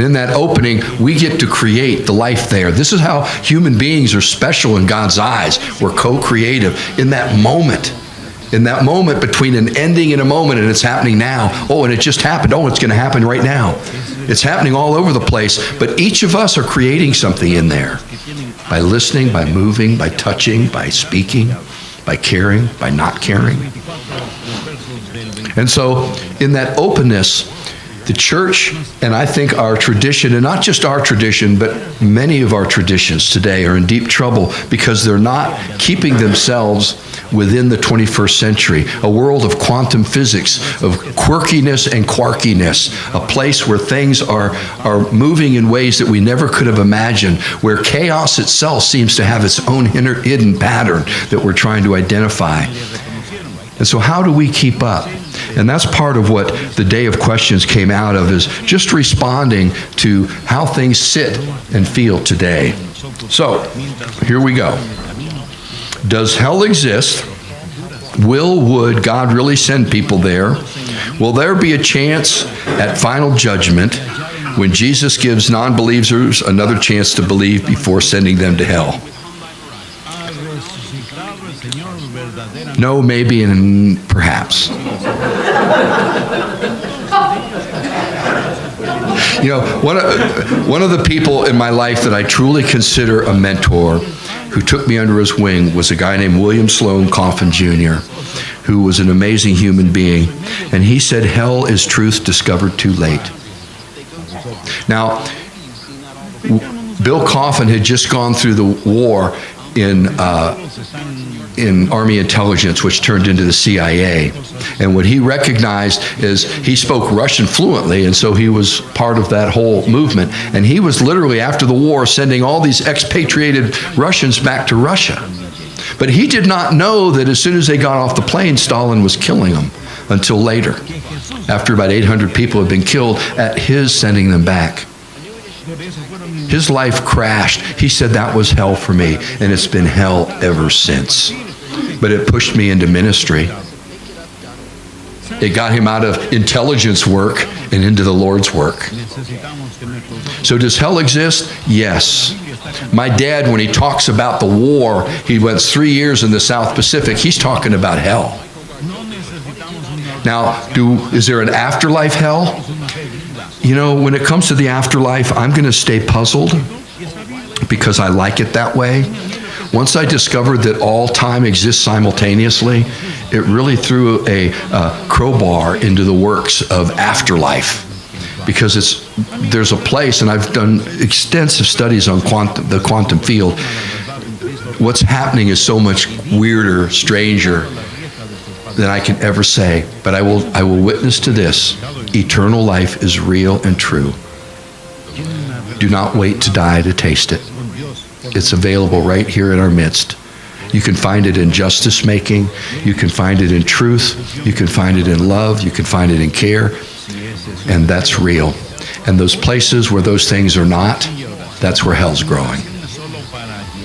In that opening, we get to create the life there. This is how human beings are special in God's eyes. We're co-creative in that moment. In that moment between an ending and a moment, and it's happening now. Oh, and it just happened. Oh, it's going to happen right now. It's happening all over the place. But each of us are creating something in there. By listening, by moving, by touching, by speaking, by caring, by not caring. And so, in that openness, the church, and I think our tradition, and not just our tradition, but many of our traditions today are in deep trouble because they're not keeping themselves within the 21st century, a world of quantum physics, of quirkiness and quarkiness, a place where things are moving in ways that we never could have imagined, where chaos itself seems to have its own hidden pattern that we're trying to identify. And so how do we keep up? And that's part of what the Day of Questions came out of, is just responding to how things sit and feel today. So, here we go. Does hell exist? Would God really send people there? Will there be a chance at final judgment when Jesus gives non-believers another chance to believe before sending them to hell? No, maybe, and perhaps. You know, one of the people in my life that I truly consider a mentor, who took me under his wing, was a guy named William Sloane Coffin Jr., who was an amazing human being. And he said, hell is truth discovered too late. Now, Bill Coffin had just gone through the war in Army intelligence, which turned into the CIA. And what he recognized is he spoke Russian fluently, and so he was part of that whole movement. And he was literally, after the war, sending all these expatriated Russians back to Russia. But he did not know that as soon as they got off the plane, Stalin was killing them until later, after about 800 people had been killed at his sending them back. His life crashed. He said, that was hell for me, and it's been hell ever since. But it pushed me into ministry. It got him out of intelligence work and into the Lord's work. So does hell exist? Yes. My dad, when he talks about the war, he went 3 years in the South Pacific, he's talking about hell. Now, is there an afterlife hell? You know, when it comes to the afterlife, I'm going to stay puzzled because I like it that way. Once I discovered that all time exists simultaneously, it really threw a crowbar into the works of afterlife, because there's a place, and I've done extensive studies on the quantum field. What's happening is so much weirder, stranger than I can ever say. But I will witness to this. Eternal life is real and true. Do not wait to die to taste it. It's available right here in our midst. You can find it in justice making. You can find it in truth. You can find it in love. You can find it in care. And that's real. And those places where those things are not, that's where hell's growing.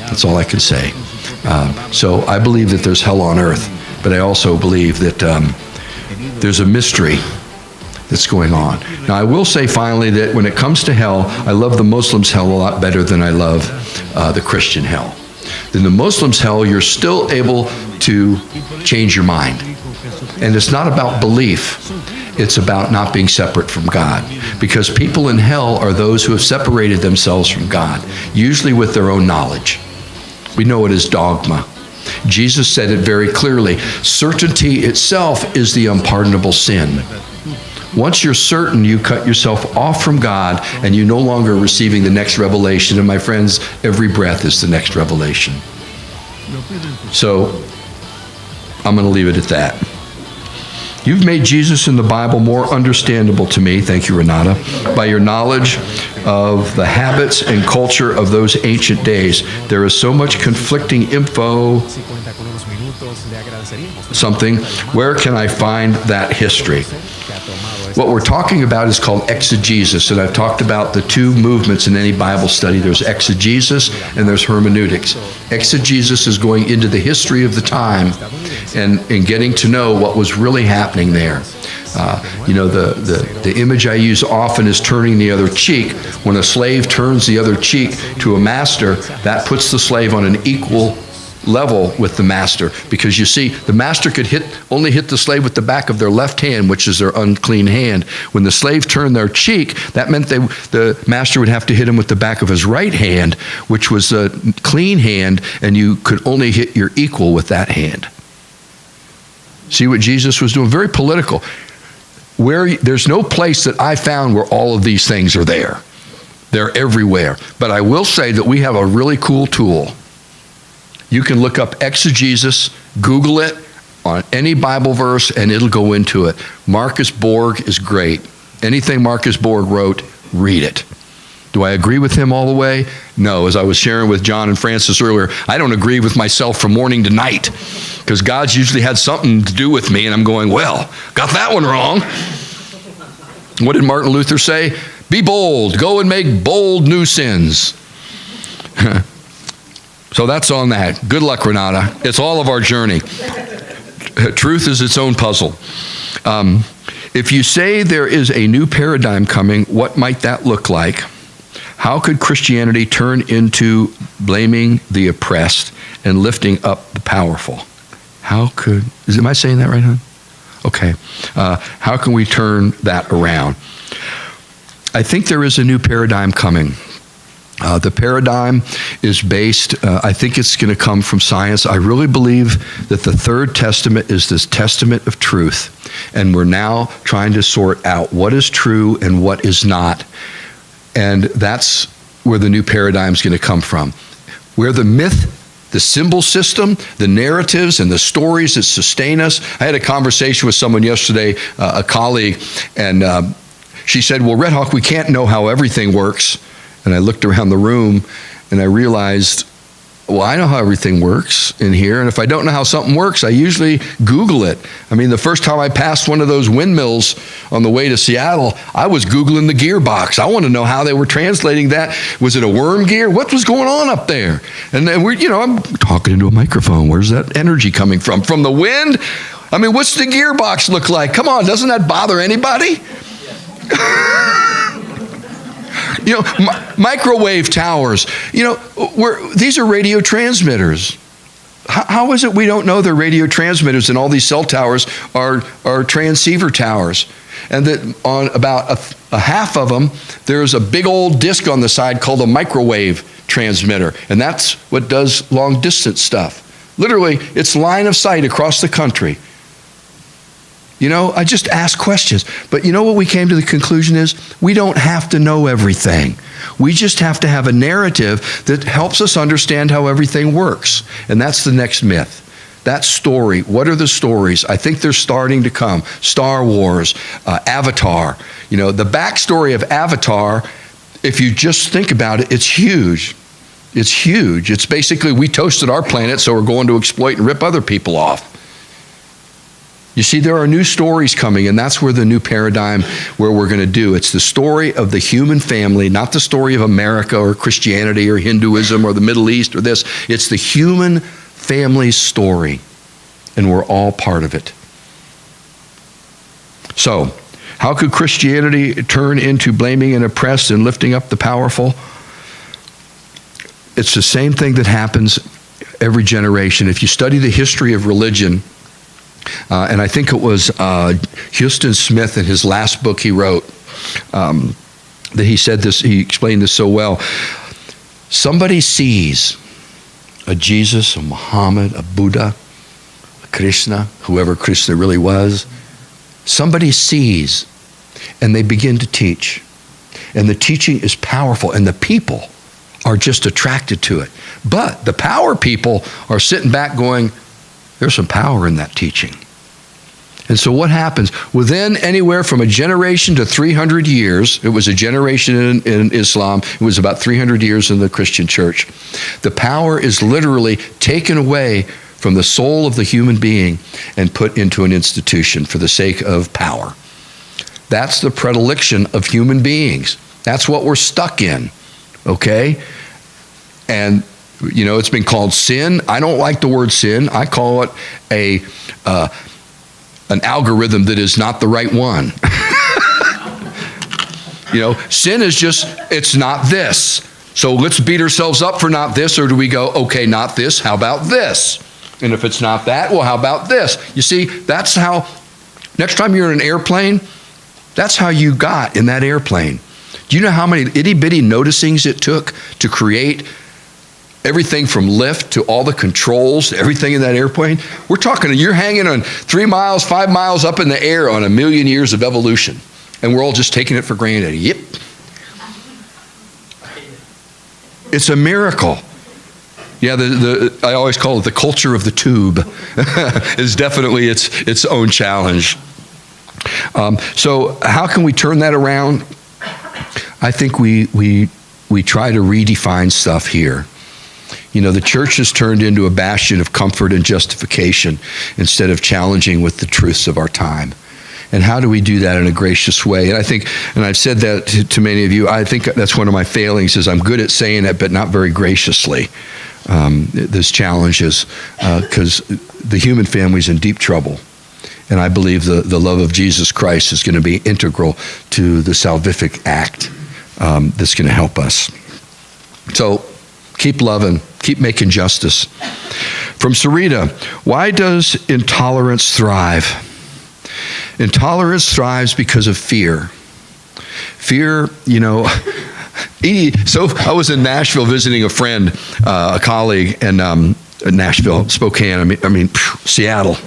That's all I can say. So I believe that there's hell on earth, but I also believe that there's a mystery that's going on. Now, I will say finally that when it comes to hell, I love the Muslims' hell a lot better than I love the Christian hell. In the Muslims' hell, you're still able to change your mind. And it's not about belief. It's about not being separate from God. Because people in hell are those who have separated themselves from God, usually with their own knowledge. We know it as dogma. Jesus said it very clearly. Certainty itself is the unpardonable sin. Once you're certain, you cut yourself off from God, and you no longer are receiving the next revelation. And my friends, every breath is the next revelation. So, I'm going to leave it at that. You've made Jesus in the Bible more understandable to me, thank you, Renata, by your knowledge of the habits and culture of those ancient days. There is so much conflicting info. Where can I find that history? What we're talking about is called exegesis, and I've talked about the two movements in any Bible study. There's exegesis and there's hermeneutics. Exegesis is going into the history of the time and getting to know what was really happening there. The image I use often is turning the other cheek. When a slave turns the other cheek to a master, that puts the slave on an equal level with the master, because you see, the master could only hit the slave with the back of their left hand, which is their unclean hand. When the slave turned their cheek, that meant the master would have to hit him with the back of his right hand, which was a clean hand, and you could only hit your equal with that hand. See what Jesus was doing? Very political. There's no place that I found where all of these things are there. They're everywhere. But I will say that we have a really cool tool. You can look up exegesis, Google it on any Bible verse, and it'll go into it. Marcus Borg is great. Anything Marcus Borg wrote, read it. Do I agree with him all the way? No. As I was sharing with John and Francis earlier, I don't agree with myself from morning to night, because God's usually had something to do with me, and I'm going, well, got that one wrong. What did Martin Luther say? Be bold. Go and make bold new sins. So that's on that. Good luck, Renata. It's all of our journey. Truth is its own puzzle. If you say there is a new paradigm coming, what might that look like? How could Christianity turn into blaming the oppressed and lifting up the powerful? Am I saying that right, hon? Okay. How can we turn that around? I think there is a new paradigm coming. The paradigm is based, I think it's going to come from science. I really believe that the Third Testament is this testament of truth. And we're now trying to sort out what is true and what is not. And that's where the new paradigm is going to come from. Where the myth, the symbol system, the narratives, and the stories that sustain us. I had a conversation with someone yesterday, a colleague, and she said, well, Red Hawk, we can't know how everything works. And I looked around the room and I realized, well, I know how everything works in here. And if I don't know how something works, I usually Google it. I mean, the first time I passed one of those windmills on the way to Seattle, I was Googling the gearbox. I want to know how they were translating that. Was it a worm gear? What was going on up there? And then I'm talking into a microphone. Where's that energy coming from? From the wind? I mean, what's the gearbox look like? Come on, doesn't that bother anybody? Microwave towers, these are radio transmitters. How is it we don't know they're radio transmitters and all these cell towers are transceiver towers? And that on about a half of them, there's a big old disc on the side called a microwave transmitter. And that's what does long distance stuff. Literally, it's line of sight across the country. I just ask questions. But you know what we came to the conclusion is? We don't have to know everything. We just have to have a narrative that helps us understand how everything works. And that's the next myth. That story. What are the stories? I think they're starting to come. Star Wars, Avatar. The backstory of Avatar, if you just think about it, it's huge. It's huge. It's basically we toasted our planet, so we're going to exploit and rip other people off. You see, there are new stories coming, and that's where the new paradigm, where we're going to do. It's the story of the human family, not the story of America or Christianity or Hinduism or the Middle East or this. It's the human family's story, and we're all part of it. So, how could Christianity turn into blaming and oppressed and lifting up the powerful? It's the same thing that happens every generation. If you study the history of religion, and I think it was Huston Smith in his last book he wrote, that he said this, he explained this so well. Somebody sees a Jesus, a Muhammad, a Buddha, a Krishna, whoever Krishna really was. Somebody sees, and they begin to teach. And the teaching is powerful, and the people are just attracted to it. But the power people are sitting back going, there's some power in that teaching. And so what happens? Within anywhere from a generation to 300 years, it was a generation in Islam, it was about 300 years in the Christian church. The power is literally taken away from the soul of the human being and put into an institution for the sake of power. That's the predilection of human beings. That's what we're stuck in, okay? And it's been called sin. I don't like the word sin. I call it an algorithm that is not the right one. Sin is just, it's not this. So let's beat ourselves up for not this, or do we go, okay, not this, how about this? And if it's not that, well, how about this? You see, that's how, next time you're in an airplane, that's how you got in that airplane. Do you know how many itty-bitty noticings it took to create everything from lift to all the controls, everything in that airplane? We're talking, you're hanging on 3 miles, 5 miles up in the air on 1,000,000 years of evolution. And we're all just taking it for granted. Yep. It's a miracle. Yeah, I always call it the culture of the tube. It's definitely its own challenge. So how can we turn that around? I think we try to redefine stuff here. The church has turned into a bastion of comfort and justification instead of challenging with the truths of our time. And how do we do that in a gracious way? And I think, and I've said that to many of you, I think that's one of my failings is I'm good at saying it, but not very graciously. There's challenges because the human family is in deep trouble. And I believe the love of Jesus Christ is going to be integral to the salvific act that's going to help us. So keep loving, keep making justice. From Sarita, why does intolerance thrive? Intolerance thrives because of fear. Fear, so I was in Nashville visiting a friend, a colleague, and Nashville, Spokane, Seattle.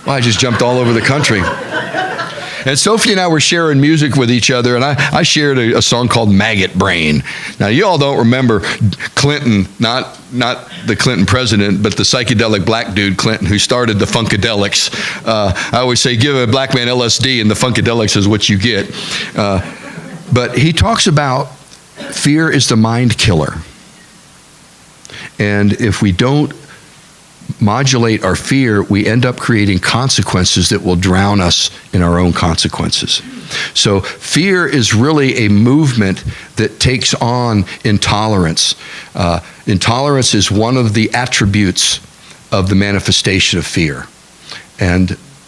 Well, I just jumped all over the country. And Sophie and I were sharing music with each other, and I shared a song called Maggot Brain. Now, you all don't remember Clinton, not the Clinton president, but the psychedelic black dude Clinton who started the Funkadelics. I always say, give a black man LSD and the Funkadelics is what you get. But he talks about fear is the mind killer. And if we don't modulate our fear, we end up creating consequences that will drown us in our own consequences. So fear is really a movement that takes on intolerance. Intolerance is one of the attributes of the manifestation of fear.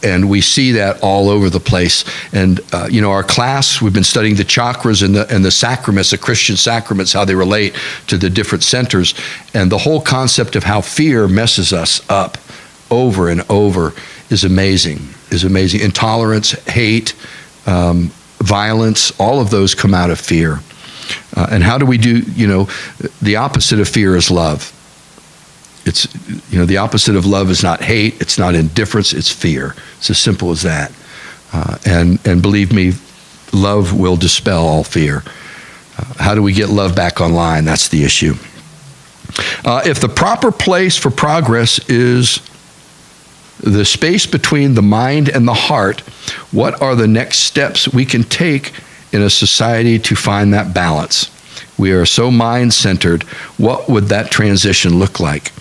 And we see that all over the place. And, our class, we've been studying the chakras and the sacraments, the Christian sacraments, how they relate to the different centers. And the whole concept of how fear messes us up over and over is amazing, Intolerance, hate, violence, all of those come out of fear. And how do we do, the opposite of fear is love. It's, the opposite of love is not hate, it's not indifference, it's fear. It's as simple as that. And believe me, love will dispel all fear. How do we get love back online? That's the issue. If the proper place for progress is the space between the mind and the heart, what are the next steps we can take in a society to find that balance? We are so mind-centered. What would that transition look like?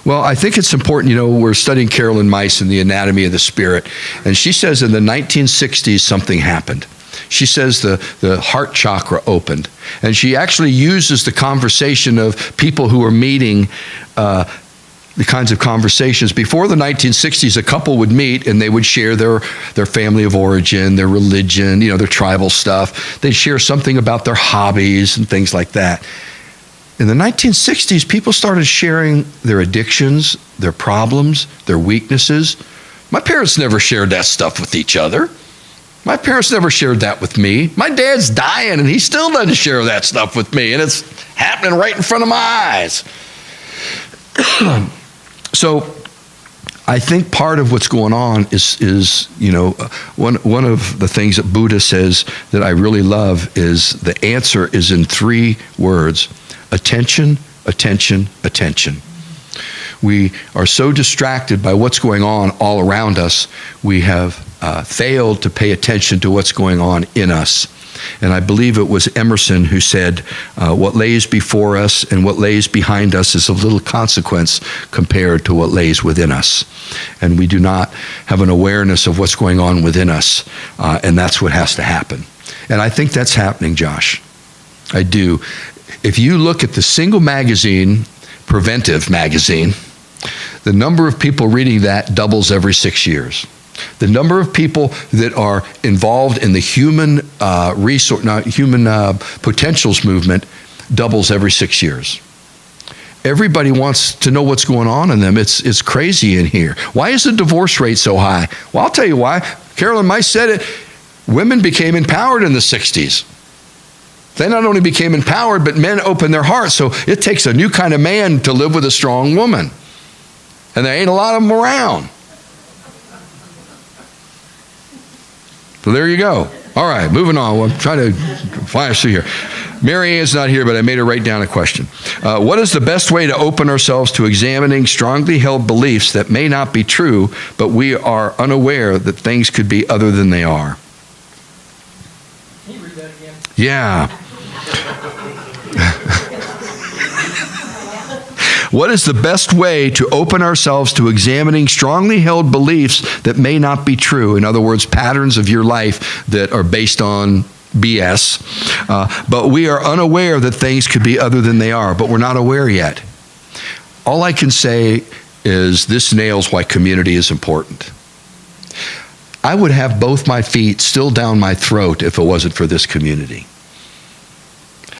Well, I think it's important, we're studying Carolyn Myss in the anatomy of the spirit, and she says in the 1960s something happened. She says the heart chakra opened, and she actually uses the conversation of people who are meeting, the kinds of conversations. Before the 1960s, a couple would meet and they would share their family of origin, their religion, their tribal stuff. They'd share something about their hobbies and things like that. In the 1960s, people started sharing their addictions, their problems, their weaknesses. My parents never shared that stuff with each other. My parents never shared that with me. My dad's dying and he still doesn't share that stuff with me, and it's happening right in front of my eyes. So I think part of what's going on is one of the things that Buddha says that I really love is the answer is in 3 words: attention, attention, attention. We are so distracted by what's going on all around us, we have failed to pay attention to what's going on in us. And I believe it was Emerson who said, what lays before us and what lays behind us is of little consequence compared to what lays within us. And we do not have an awareness of what's going on within us, and that's what has to happen. And I think that's happening, Josh. I do. If you look at the single magazine, Preventive magazine, the number of people reading that doubles every 6 years. The number of people that are involved in the human potentials movement doubles every 6 years. Everybody wants to know what's going on in them. It's crazy in here. Why is the divorce rate so high? Well, I'll tell you why. Carolyn Mice said it. Women became empowered in the 60s. They not only became empowered, but men opened their hearts. So it takes a new kind of man to live with a strong woman. And there ain't a lot of them around. So there you go. All right, moving on. I'm trying to flash through here. Mary Ann's not here, but I made her write down a question. What is the best way to open ourselves to examining strongly held beliefs that may not be true, but we are unaware that things could be other than they are? Can you read that again? Yeah. What is the best way to open ourselves to examining strongly held beliefs that may not be true? In other words, patterns of your life that are based on BS. But we are unaware that things could be other than they are, but we're not aware yet. All I can say is this nails why community is important. I would have both my feet still down my throat if it wasn't for this community.